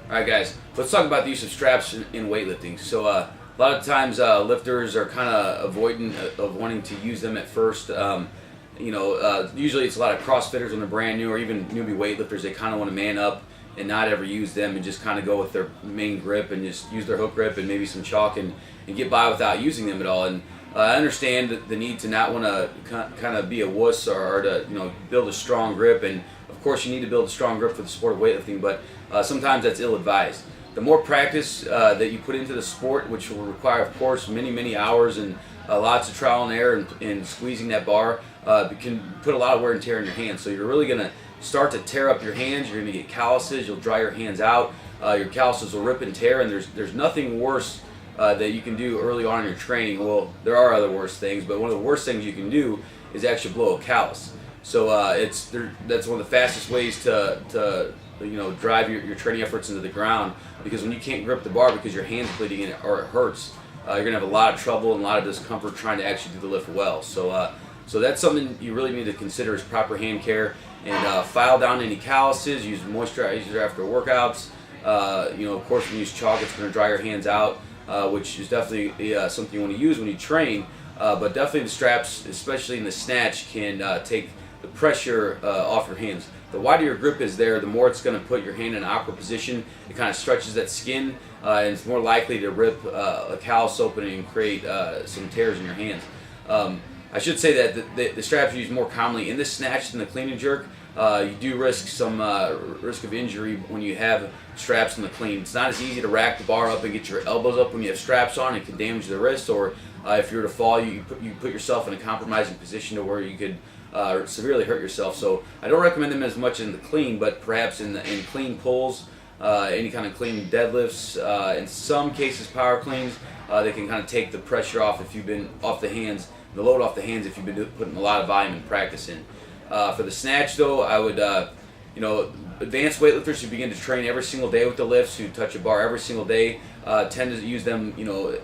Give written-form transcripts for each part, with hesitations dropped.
All right, guys, let's talk about the use of straps in weightlifting. So a lot of times lifters are kind of avoidant of wanting to use them at first. Usually it's a lot of Crossfitters when they're brand new, or even newbie weightlifters. They kind of want to man up and not ever use them and just kind of go with their main grip and just use their hook grip and maybe some chalk and get by without using them at all. And I understand the need to not want to kind of be a wuss or to build a strong grip, and of course you need to build a strong grip for the sport of weightlifting, but sometimes that's ill-advised. The more practice that you put into the sport, which will require, of course, many hours and lots of trial and error and squeezing that bar, can put a lot of wear and tear in your hands. So you're really going to start to tear up your hands. You're going to get calluses. You'll dry your hands out. Your calluses will rip and tear, and there's nothing worse that you can do early on in your training. Well, there are other worse things, but one of the worst things you can do is actually blow a callus. So that's one of the fastest ways to drive your training efforts into the ground, because when you can't grip the bar because your hand's bleeding in it or it hurts, you're gonna have a lot of trouble and a lot of discomfort trying to actually do the lift well. So that's something you really need to consider, is proper hand care, and file down any calluses. Use moisturizer after workouts. Of course, when you use chalk, it's gonna dry your hands out, which is definitely something you want to use when you train. But definitely the straps, especially in the snatch, can take the pressure off your hands. The wider your grip is there, the more it's going to put your hand in an awkward position. It kind of stretches that skin, and it's more likely to rip a callus open and create some tears in your hands. I should say that the straps are used more commonly in the snatch than the clean and jerk. You do risk some risk of injury when you have straps in the clean. It's not as easy to rack the bar up and get your elbows up when you have straps on. It can damage the wrist, or if you were to fall, you put yourself in a compromising position to where you could severely hurt yourself. So I don't recommend them as much in the clean, but perhaps in clean pulls, any kind of clean deadlifts, in some cases power cleans, they can kind of take the pressure off if you've been off the hands, the load off the hands if you've been putting a lot of volume and practice in. For the snatch though, I would, advanced weightlifters who begin to train every single day with the lifts, who touch a bar every single day, tend to use them,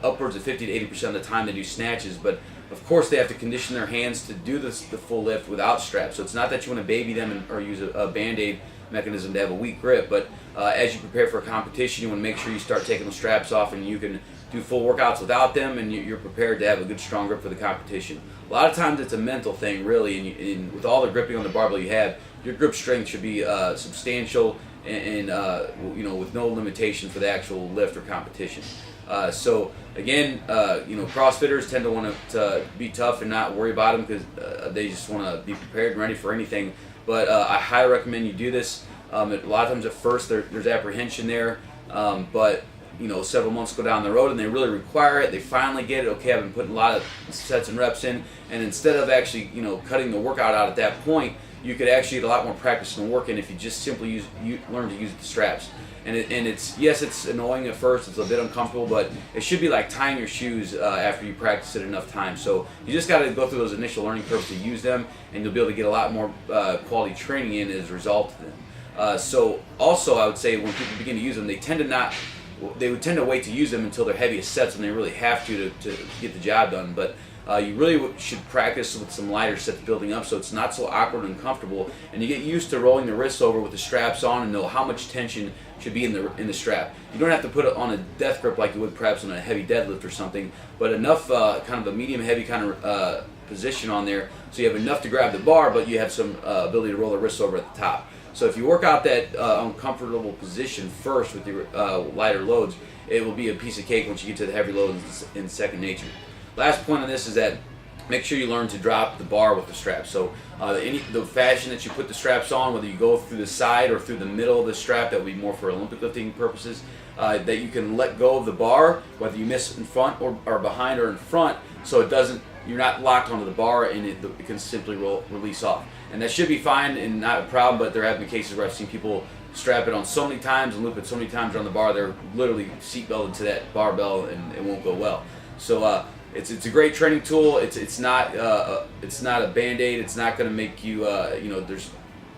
upwards of 50 to 80% of the time they do snatches. But of course, they have to condition their hands to do the full lift without straps. So it's not that you want to baby them or use a Band-Aid mechanism to have a weak grip, but as you prepare for a competition, you want to make sure you start taking the straps off and you can do full workouts without them, and you're prepared to have a good, strong grip for the competition. A lot of times it's a mental thing, really, and with all the gripping on the barbell you have, your grip strength should be substantial and with no limitation for the actual lift or competition. So again, Crossfitters tend to want to be tough and not worry about them, because they just want to be prepared and ready for anything. But I highly recommend you do this. A lot of times at first there's apprehension there, but several months go down the road and they really require it. They finally get it. Okay, I've been putting a lot of sets and reps in, and instead of actually cutting the workout out at that point, you could actually get a lot more practice and work in if you just simply learn to use the straps. And it's annoying at first, it's a bit uncomfortable, but it should be like tying your shoes after you practice it enough times. So you just got to go through those initial learning curves to use them, and you'll be able to get a lot more quality training in as a result of them. So also I would say when people begin to use them, they would tend to wait to use them until their heaviest sets when they really have to get the job done. But you really should practice with some lighter sets building up, so it's not so awkward and uncomfortable, and you get used to rolling the wrists over with the straps on and know how much tension should be in the strap. You don't have to put it on a death grip like you would perhaps on a heavy deadlift or something, but enough kind of a medium heavy kind of position on there so you have enough to grab the bar, but you have some ability to roll the wrists over at the top. So if you work out that uncomfortable position first with your lighter loads, it will be a piece of cake once you get to the heavy loads in second nature. Last point on this is that make sure you learn to drop the bar with the straps. So the fashion that you put the straps on, whether you go through the side or through the middle of the strap, that will be more for Olympic lifting purposes, that you can let go of the bar, whether you miss in front or behind or in front, so you're not locked onto the bar, and it can simply release off. And that should be fine and not a problem, but there have been cases where I've seen people strap it on so many times and loop it so many times around the bar, they're literally seat belted to that barbell and it won't go well. So it's a great training tool. It's not a Band-Aid. It's not going to make you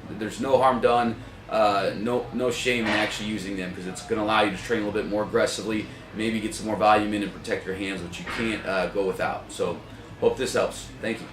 there's no harm done. No shame in actually using them, because it's going to allow you to train a little bit more aggressively, maybe get some more volume in and protect your hands, which you can't go without. So hope this helps. Thank you.